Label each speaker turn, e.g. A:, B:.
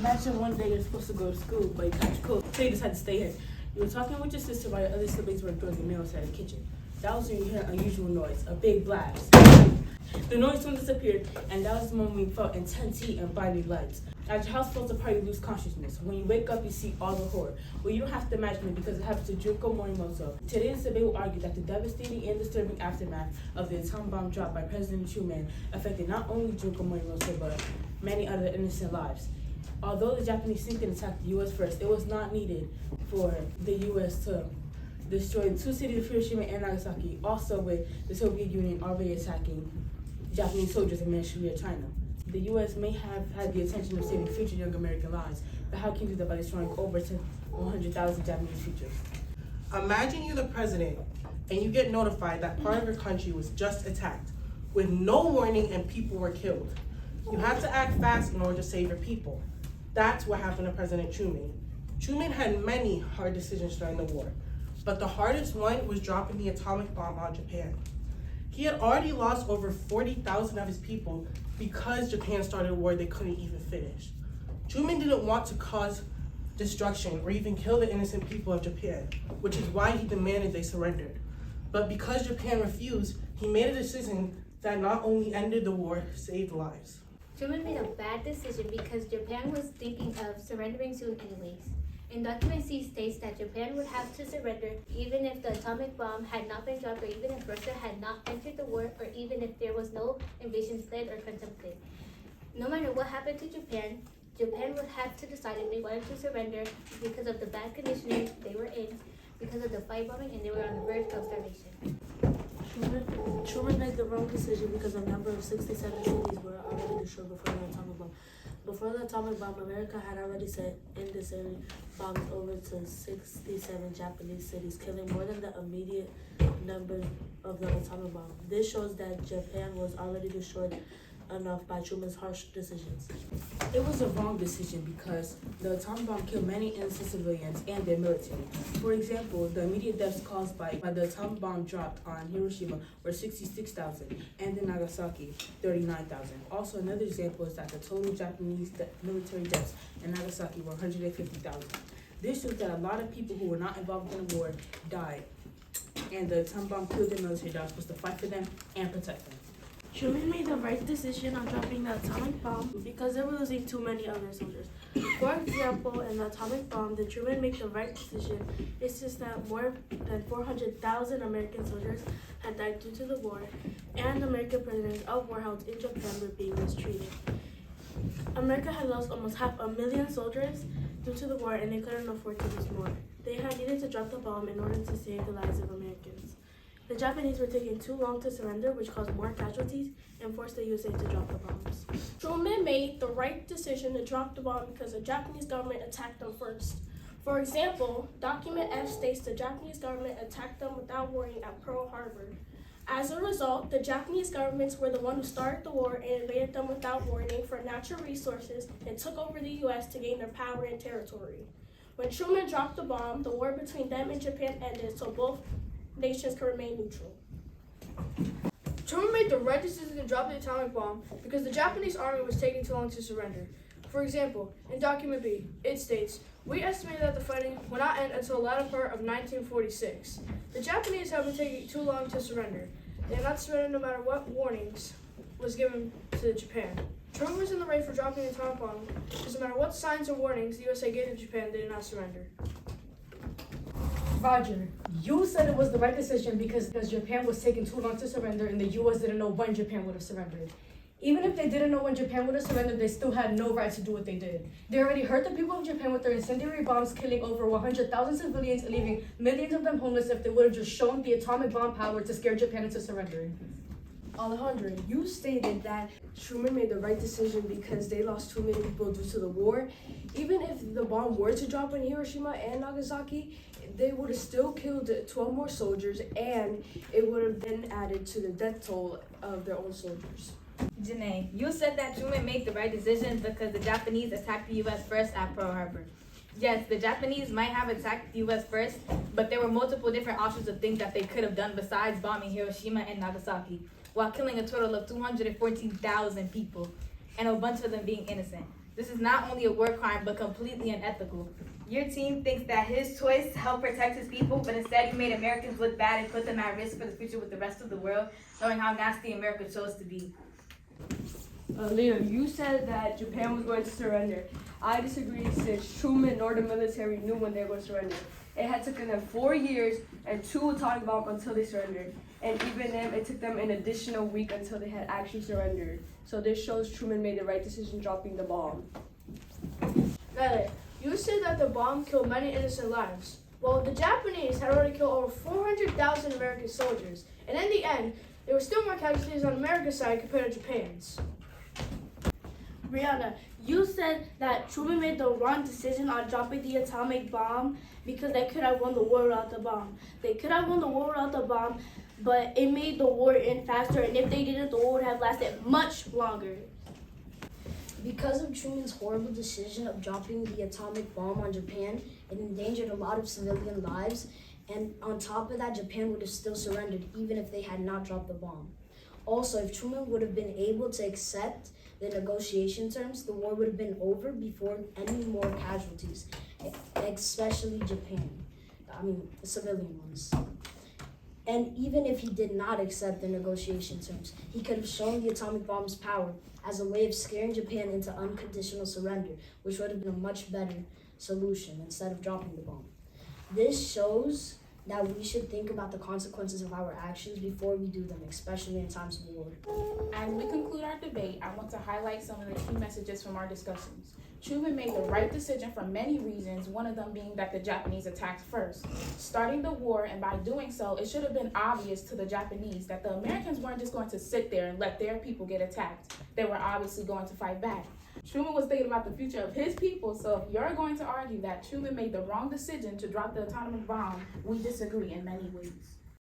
A: Imagine one day you're supposed to go to school, but you catch cold, so you decide to stay here. You were talking with your sister while your other siblings were doing the meals at the kitchen. That was when you heard an unusual noise, a big blast. The noise soon disappeared, and that was the moment we felt intense heat and blinding lights. As your house falls apart, you lose consciousness. When you wake up, you see all the horror. Well, you don't have to imagine it because it happens to Junko Morimoto. Today's debate will argue that the devastating and disturbing aftermath of the atomic bomb dropped by President Truman affected not only Junko Morimoto, but many other innocent lives. Although the Japanese think and attacked the U.S. first, it was not needed for the U.S. to destroy the two cities of Hiroshima and Nagasaki, also with the Soviet Union already attacking Japanese soldiers in Manchuria, China. The U.S. may have had the intention of saving future young American lives, but how can you do that by destroying over 100,000 Japanese futures?
B: Imagine you're the president and you get notified that part of your country was just attacked with no warning and people were killed. You have to act fast in order to save your people. That's what happened to President Truman. Truman had many hard decisions during the war, but the hardest one was dropping the atomic bomb on Japan. He had already lost over 40,000 of his people because Japan started a war they couldn't even finish. Truman didn't want to cause destruction or even kill the innocent people of Japan, which is why he demanded they surrendered. But because Japan refused, he made a decision that not only ended the war, saved lives.
C: Truman made a bad decision because Japan was thinking of surrendering soon anyways. In document C states that Japan would have to surrender even if the atomic bomb had not been dropped, or even if Russia had not entered the war, or even if there was no invasion planned or contemplated. No matter what happened to Japan, Japan would have to decide if they wanted to surrender because of the bad conditioning they were in, because of the firebombing, and they were on the verge of starvation.
D: Truman made the wrong decision because a number of 67 cities were already destroyed before the atomic bomb. Before the atomic bomb, America had already sent incendiary bombs over to 67 Japanese cities, killing more than the immediate number of the atomic bomb. This shows that Japan was already destroyed enough by Truman's harsh decisions.
A: It was a wrong decision because the atomic bomb killed many innocent civilians and their military. For example, the immediate deaths caused by the atomic bomb dropped on Hiroshima were 66,000 and in Nagasaki, 39,000. Also, another example is that the total Japanese military deaths in Nagasaki were 150,000. This shows that a lot of people who were not involved in the war died, and the atomic bomb killed their military that was supposed to fight for them and protect them.
D: Truman made the right decision on dropping the atomic bomb because they were losing too many other soldiers. For example, in the atomic bomb, did Truman make the right decision? It's just that more than 400,000 American soldiers had died due to the war, and American prisoners of war held in Japan were being mistreated. America had lost almost 500,000 soldiers due to the war, and they couldn't afford to lose more. They had needed to drop the bomb in order to save the lives of Americans. The Japanese were taking too long to surrender, which caused more casualties and forced the USA to drop the bombs.
E: Truman made the right decision to drop the bomb because the Japanese government attacked them first. For example, document F states the Japanese government attacked them without warning at Pearl Harbor. As a result, the Japanese governments were the one who started the war and invaded them without warning for natural resources and took over the U.S. to gain their power and territory. When Truman dropped the bomb, the war between them and Japan ended, so both nations can remain neutral.
F: Truman made the right decision to drop the atomic bomb because the Japanese army was taking too long to surrender. For example, in document B, it states, "We estimate that the fighting will not end until the latter part of 1946. The Japanese have been taking too long to surrender. They have not surrendered no matter what warnings was given to Japan. Truman was in the right for dropping the atomic bomb because no matter what signs or warnings the USA gave to Japan, they did not surrender."
G: Roger, you said it was the right decision because Japan was taking too long to surrender and the U.S. didn't know when Japan would have surrendered. Even if they didn't know when Japan would have surrendered, they still had no right to do what they did. They already hurt the people of Japan with their incendiary bombs, killing over 100,000 civilians and leaving millions of them homeless if they would have just shown the atomic bomb power to scare Japan into surrendering.
H: Alejandro, you stated that Truman made the right decision because they lost too many people due to the war. Even if the bomb were to drop in Hiroshima and Nagasaki, they would have still killed 12 more soldiers, and it would have been added to the death toll of their own soldiers.
I: Janae, you said that Truman made the right decision because the Japanese attacked the U.S. first at Pearl Harbor. Yes, the Japanese might have attacked the U.S. first, but there were multiple different options of things that they could have done besides bombing Hiroshima and Nagasaki, while killing a total of 214,000 people, and a bunch of them being innocent. This is not only a war crime, but completely unethical. Your team thinks that his choice helped protect his people, but instead you made Americans look bad and put them at risk for the future with the rest of the world, knowing how nasty America chose to be.
H: Leo, you said that Japan was going to surrender. I disagree since Truman nor the military knew when they were going to surrender. It had taken them 4 years and 2 atomic bombs until they surrendered. And even then, it took them an additional week until they had actually surrendered. So this shows Truman made the right decision dropping the bomb.
F: Tyler, you said that the bomb killed many innocent lives. Well, the Japanese had already killed over 400,000 American soldiers. And in the end, there were still more casualties on America's side compared to Japan's.
D: Brianna, you said that Truman made the wrong decision on dropping the atomic bomb because they could have won the war without the bomb. They could have won the war without the bomb, but it made the war end faster, and if they didn't, the war would have lasted much longer.
J: Because of Truman's horrible decision of dropping the atomic bomb on Japan, it endangered a lot of civilian lives, and on top of that, Japan would have still surrendered even if they had not dropped the bomb. Also, if Truman would have been able to accept the negotiation terms, the war would have been over before any more casualties, especially Japan. The civilian ones. And even if he did not accept the negotiation terms, he could have shown the atomic bomb's power as a way of scaring Japan into unconditional surrender, which would have been a much better solution instead of dropping the bomb. This shows that we should think about the consequences of our actions before we do them, especially in times of war.
K: As we conclude our debate, I want to highlight some of the key messages from our discussions. Truman made the right decision for many reasons, one of them being that the Japanese attacked first, starting the war, and by doing so, it should have been obvious to the Japanese that the Americans weren't just going to sit there and let their people get attacked. They were obviously going to fight back. Truman was thinking about the future of his people, so if you're going to argue that Truman made the wrong decision to drop the atomic bomb, we disagree in many ways.